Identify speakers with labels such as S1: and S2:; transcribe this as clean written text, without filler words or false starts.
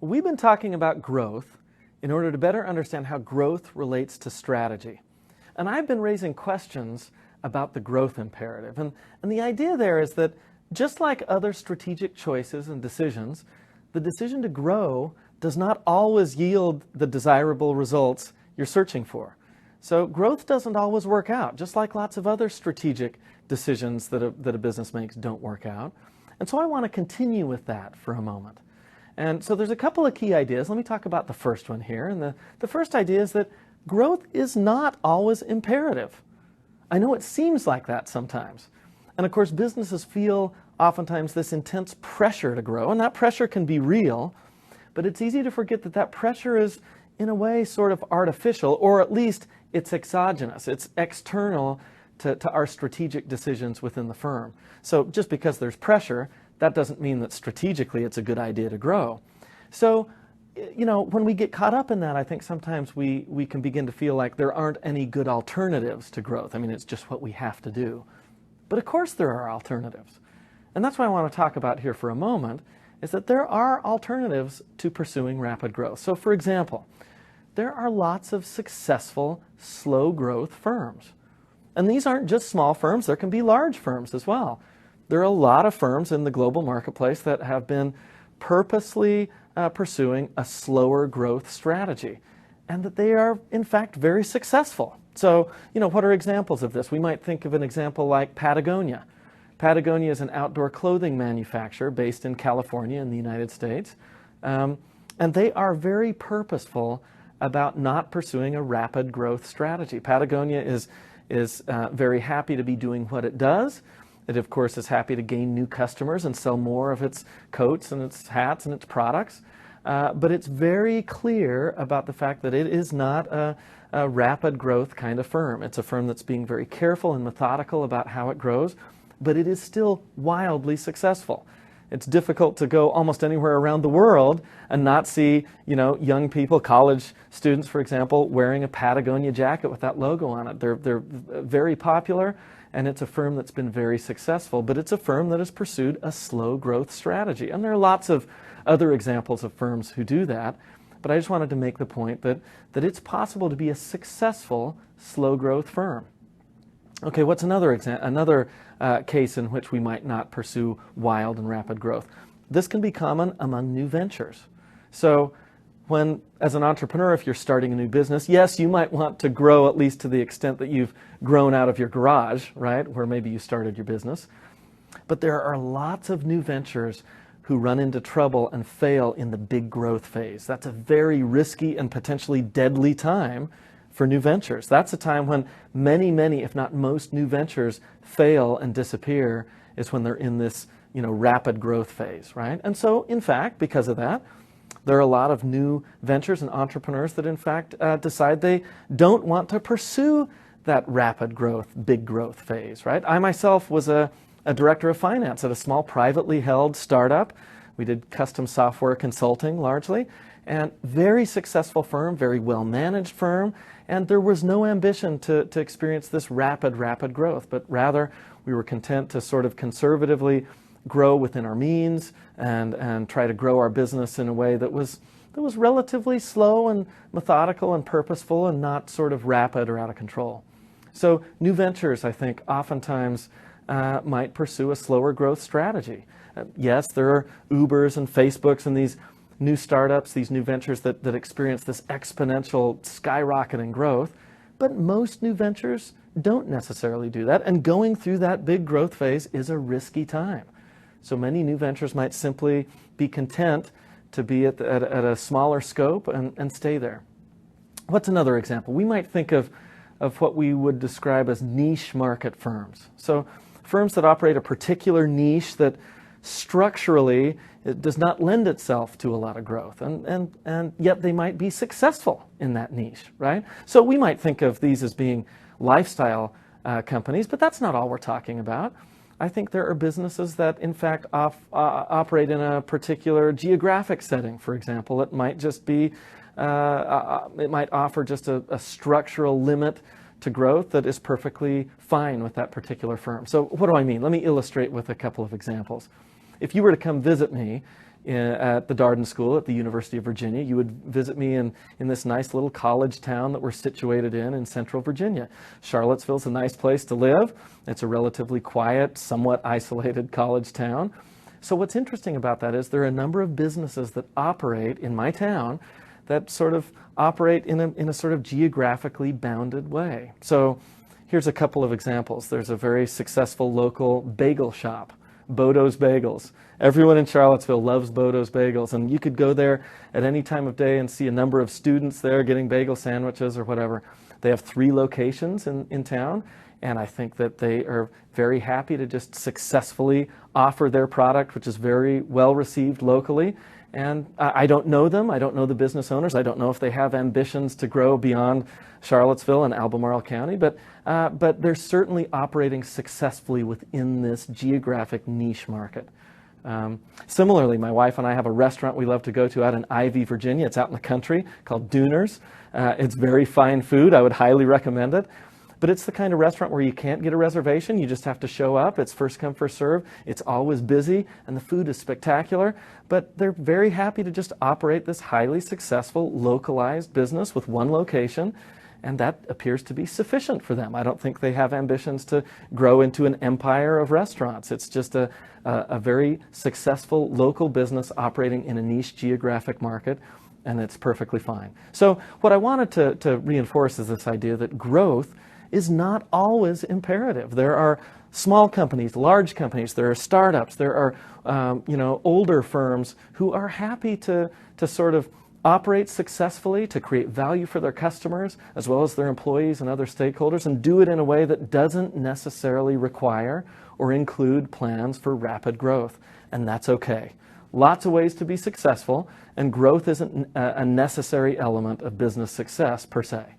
S1: We've been talking about growth in order to better understand how growth relates to strategy. And I've been raising questions about the growth imperative. And the idea there is that just like other strategic choices and decisions, the decision to grow does not always yield the desirable results you're searching for. So growth doesn't always work out, just like lots of other strategic decisions that a business makes don't work out. And so I want to continue with that for a moment. And so there's a couple of key ideas. Let me talk about the first one here. And the first idea is that growth is not always imperative. I know it seems like that sometimes. And of course, businesses feel oftentimes this intense pressure to grow, and that pressure can be real, but it's easy to forget that that pressure is, in a way, sort of artificial, or at least it's exogenous. It's external to our strategic decisions within the firm. So just because there's pressure, that doesn't mean that strategically it's a good idea to grow. So, when we get caught up in that, I think sometimes we can begin to feel like there aren't any good alternatives to growth. I mean, it's just what we have to do. But of course there are alternatives. And that's what I want to talk about here for a moment, is that there are alternatives to pursuing rapid growth. So for example, there are lots of successful, slow growth firms. And these aren't just small firms, there can be large firms as well. There are a lot of firms in the global marketplace that have been purposely pursuing a slower growth strategy, and that they are, in fact, very successful. So, what are examples of this? We might think of an example like Patagonia. Patagonia is an outdoor clothing manufacturer based in California in the United States, and they are very purposeful about not pursuing a rapid growth strategy. Patagonia is very happy to be doing what it does. It, of course, is happy to gain new customers and sell more of its coats and its hats and its products. But it's very clear about the fact that it is not a rapid growth kind of firm. It's a firm that's being very careful and methodical about how it grows, but it is still wildly successful. It's difficult to go almost anywhere around the world and not see, young people, college students, for example, wearing a Patagonia jacket with that logo on it. They're very popular, and it's a firm that's been very successful, but it's a firm that has pursued a slow growth strategy. And there are lots of other examples of firms who do that, but I just wanted to make the point that it's possible to be a successful slow growth firm. Okay, what's another case in which we might not pursue wild and rapid growth? This can be common among new ventures. So as an entrepreneur, if you're starting a new business, yes, you might want to grow at least to the extent that you've grown out of your garage, right, where maybe you started your business. But there are lots of new ventures who run into trouble and fail in the big growth phase. That's a very risky and potentially deadly time for new ventures. That's a time when many, if not most new ventures fail and disappear, is when they're in this, rapid growth phase, right? And so, in fact, because of that, there are a lot of new ventures and entrepreneurs that, in fact, decide they don't want to pursue that rapid growth, big growth phase, right? I myself was a director of finance at a small privately held startup. We did custom software consulting largely, and very successful firm, very well-managed firm, and there was no ambition to experience this rapid growth, but rather we were content to sort of conservatively grow within our means and try to grow our business in a way that was relatively slow and methodical and purposeful and not sort of rapid or out of control. So new ventures, I think, oftentimes might pursue a slower growth strategy. Yes, there are Ubers and Facebooks and these new startups, these new ventures that experience this exponential skyrocketing growth, but most new ventures don't necessarily do that, and going through that big growth phase is a risky time. So many new ventures might simply be content to be at a smaller scope and stay there. What's another example? We might think of what we would describe as niche market firms. So firms that operate a particular niche that structurally it does not lend itself to a lot of growth, and yet they might be successful in that niche, right? So we might think of these as being lifestyle companies, but that's not all we're talking about. I think there are businesses that, in fact, operate in a particular geographic setting. For example, it might just be, it might offer just a structural limit to growth that is perfectly fine with that particular firm. So what do I mean? Let me illustrate with a couple of examples. If you were to come visit me at the Darden School at the University of Virginia. You would visit me in this nice little college town that we're situated in Central Virginia. Charlottesville's a nice place to live. It's a relatively quiet, somewhat isolated college town. So what's interesting about that is there are a number of businesses that operate in my town that sort of operate in a sort of geographically bounded way. So here's a couple of examples. There's a very successful local bagel shop, Bodo's Bagels. Everyone in Charlottesville loves Bodo's Bagels, and you could go there at any time of day and see a number of students there getting bagel sandwiches or whatever. They have 3 locations in town, and I think that they are very happy to just successfully offer their product, which is very well received locally. And I don't know them. I don't know the business owners. I don't know if they have ambitions to grow beyond Charlottesville and Albemarle County, but they're certainly operating successfully within this geographic niche market. Similarly, my wife and I have a restaurant we love to go to out in Ivy, Virginia. It's out in the country called Dooners. It's very fine food. I would highly recommend it. But it's the kind of restaurant where you can't get a reservation. You just have to show up. It's first come, first serve. It's always busy, and the food is spectacular. But they're very happy to just operate this highly successful, localized business with one location, and that appears to be sufficient for them. I don't think they have ambitions to grow into an empire of restaurants. It's just a very successful local business operating in a niche geographic market, and it's perfectly fine. So what I wanted to reinforce is this idea that growth is not always imperative. There are small companies, large companies, there are startups, there are older firms who are happy to sort of operate successfully, to create value for their customers as well as their employees and other stakeholders, and do it in a way that doesn't necessarily require or include plans for rapid growth. And that's okay. Lots of ways to be successful, and growth isn't a necessary element of business success per se.